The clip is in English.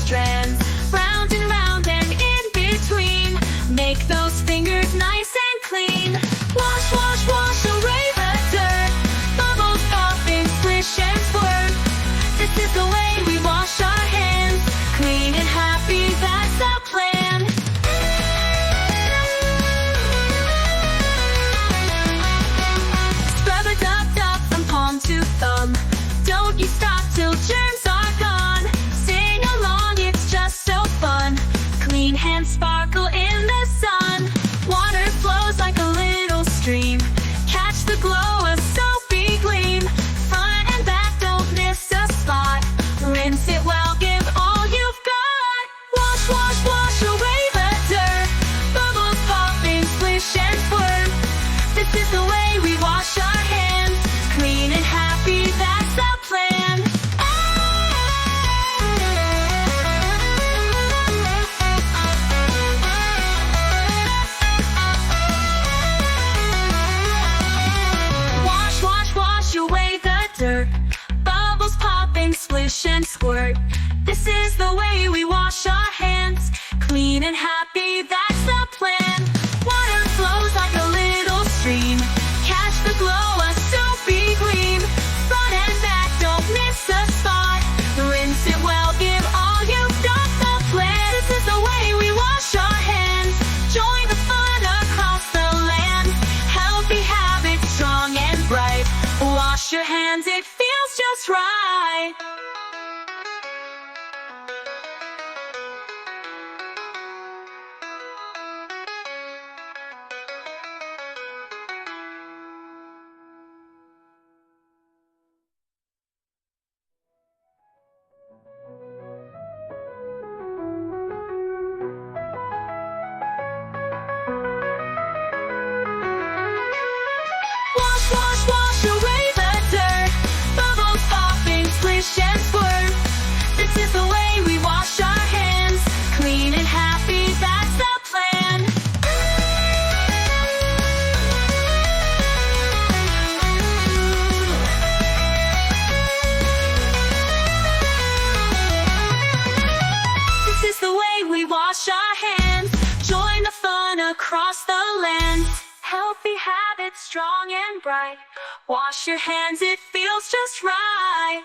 strands, round and round and in between. Make those fingers nice and clean. Wash, wash, wash away the dirt. Bubbles popping, splish and squirt. This is the way we wash our hands. Clean and happy, that's the plan. Scrub a dub-dub from palm to thumb. Don't you stop till germs are gone. Sing along, it's just so fun. Clean hands sparkle in the sun. Water flows like a little stream. Catch the glow, a soapy gleam. Front and back, don't miss a spot. Rinse it well, give all you've got. Wash, wash, wash away the dirt. Bubbles popping, splish and squirt. This is the way we wash our hands. Clean and happy, that's the plan. Wash, wash, wash away the dirt. Bubbles popping, splish and squirt. This is the way we wash our hands. Clean and happy, that's the plan. Water flows like a little stream. Catch the glow, a soapy gleam. Front and back, don't miss a spot. Rinse it well, give all you've got. The plan. This is the way we wash our hands. Join the fun across the land. Healthy habits, strong and bright. Wash your hands, it feels just right. Wash, wash, wash away the dirt. Bubbles popping, splish and squirt. This is the way we wash our hands. Clean and happy, that's the plan. This is the way we wash our hands. Join the fun across the land. Healthy habits, strong and bright. Wash your hands, it feels just right.